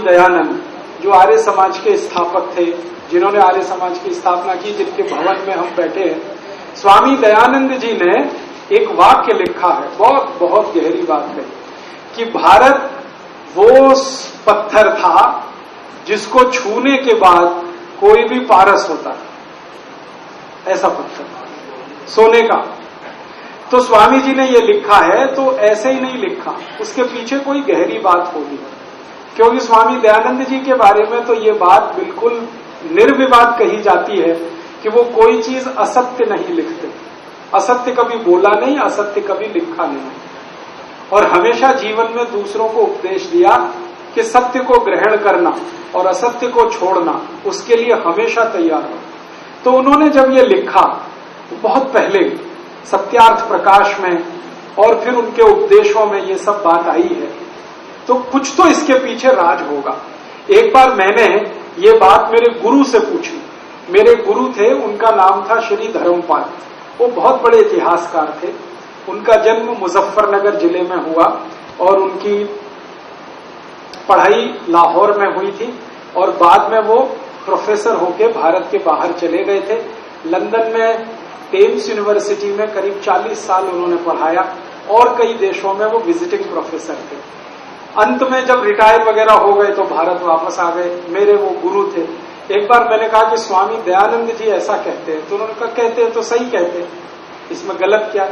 दयानंद, जो आर्य समाज के स्थापक थे, जिन्होंने आर्य समाज की स्थापना की, जिनके भवन में हम बैठे हैं, स्वामी दयानंद जी ने एक वाक्य लिखा है, बहुत बहुत गहरी बात है, कि भारत वो पत्थर था जिसको छूने के बाद कोई भी पारस होता है, ऐसा पत्थर सोने का। तो स्वामी जी ने ये लिखा है, तो ऐसे ही नहीं लिखा, उसके पीछे कोई गहरी बात होगी, क्योंकि स्वामी दयानंद जी के बारे में तो ये बात बिल्कुल निर्विवाद कही जाती है कि वो कोई चीज असत्य नहीं लिखते, असत्य कभी बोला नहीं, असत्य कभी लिखा नहीं, और हमेशा जीवन में दूसरों को उपदेश दिया कि सत्य को ग्रहण करना और असत्य को छोड़ना, उसके लिए हमेशा तैयार हो। तो उन्होंने जब ये लिखा बहुत पहले सत्यार्थ प्रकाश में, और फिर उनके उपदेशों में ये सब बात आई है, तो कुछ तो इसके पीछे राज होगा। एक बार मैंने ये बात मेरे गुरु से पूछी। मेरे गुरु थे, उनका नाम था श्री धर्मपाल, वो बहुत बड़े इतिहासकार थे। उनका जन्म मुजफ्फरनगर जिले में हुआ और उनकी पढ़ाई लाहौर में हुई थी, और बाद में वो प्रोफेसर होके भारत के बाहर चले गए थे। लंदन में टेम्स यूनिवर्सिटी में करीब 40 साल उन्होंने पढ़ाया, और कई देशों में वो विजिटिंग प्रोफेसर थे। अंत में जब रिटायर वगैरह हो गए तो भारत वापस आ गए। मेरे वो गुरु थे। एक बार मैंने कहा कि स्वामी दयानंद जी ऐसा कहते हैं, तो उन्होंने कहा कहते हैं तो सही कहते हैं, इसमें गलत क्या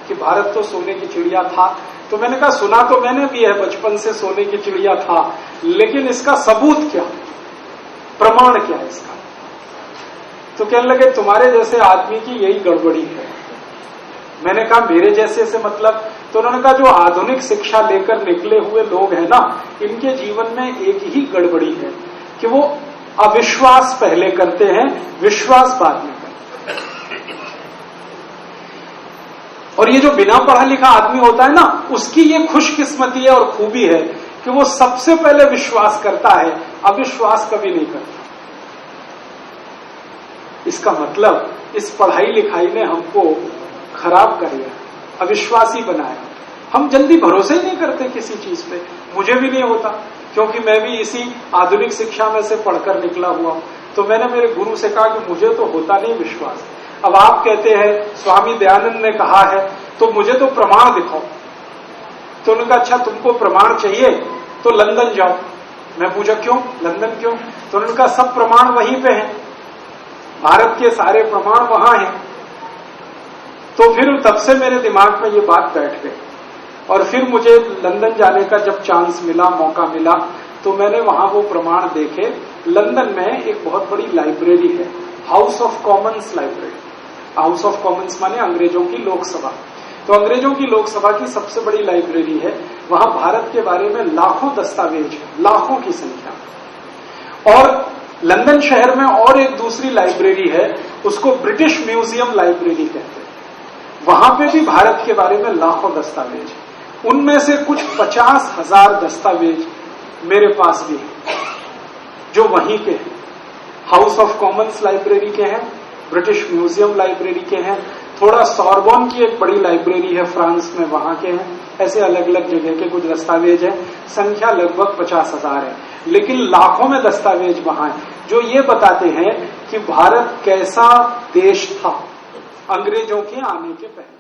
कि भारत तो सोने की चिड़िया था। तो मैंने कहा सुना तो मैंने भी है बचपन से सोने की चिड़िया था, लेकिन इसका सबूत क्या, प्रमाण क्या है इसका? तो कहने लगे तुम्हारे जैसे आदमी की यही गड़बड़ी है। मैंने कहा मेरे जैसे से मतलब? तो उन्होंने कहा जो आधुनिक शिक्षा लेकर निकले हुए लोग हैं ना, इनके जीवन में एक ही गड़बड़ी है कि वो अविश्वास पहले करते हैं, विश्वास बाद में करते हैं। और ये जो बिना पढ़ा लिखा आदमी होता है ना, उसकी ये खुशकिस्मती है और खूबी है कि वो सबसे पहले विश्वास करता है, अविश्वास कभी नहीं करता। इसका मतलब इस पढ़ाई लिखाई ने हमको खराब कर दिया, अविश्वासी बनाया। हम जल्दी भरोसे ही नहीं करते किसी चीज पे। मुझे भी नहीं होता, क्योंकि मैं भी इसी आधुनिक शिक्षा में से पढ़कर निकला हुआ हूं। तो मैंने मेरे गुरु से कहा कि मुझे तो होता नहीं विश्वास। अब आप कहते हैं स्वामी दयानंद ने कहा है, तो मुझे तो प्रमाण दिखाओ। तो उन्होंने कहा अच्छा तुमको प्रमाण चाहिए तो लंदन जाओ। मैं पूछा क्यों, लंदन क्यों? तो उन्होंने कहा सब प्रमाण वहीं पे हैं, भारत के सारे प्रमाण वहां हैं। तो फिर तब से मेरे दिमाग में ये बात बैठ गई, और फिर मुझे लंदन जाने का जब चांस मिला, मौका मिला, तो मैंने वहां वो प्रमाण देखे। लंदन में एक बहुत बड़ी लाइब्रेरी है, house of Commons library. House of Commons माने अंग्रेजों की लोकसभा। तो अंग्रेजों की लोकसभा की सबसे बड़ी लाइब्रेरी है। वहां भारत के बारे में लाखों दस्तावेज है, लाखों की संख्या। और लंदन शहर में और एक दूसरी लाइब्रेरी है, उसको ब्रिटिश म्यूजियम लाइब्रेरी कहते हैं। वहां पे भी भारत के बारे में लाखों दस्तावेज है। उनमें से कुछ 50,000 दस्तावेज मेरे पास भी है, जो वहीं के हैं। हाउस ऑफ कॉमन्स लाइब्रेरी के हैं, ब्रिटिश म्यूजियम लाइब्रेरी के हैं, थोड़ा सॉर्बोन की एक बड़ी लाइब्रेरी है फ्रांस में, वहां के हैं। ऐसे अलग अलग जगह के कुछ दस्तावेज हैं, संख्या लगभग 50,000 है, लेकिन लाखों में दस्तावेज वहां है, जो ये बताते हैं कि भारत कैसा देश था अंग्रेजों के आने के पहले।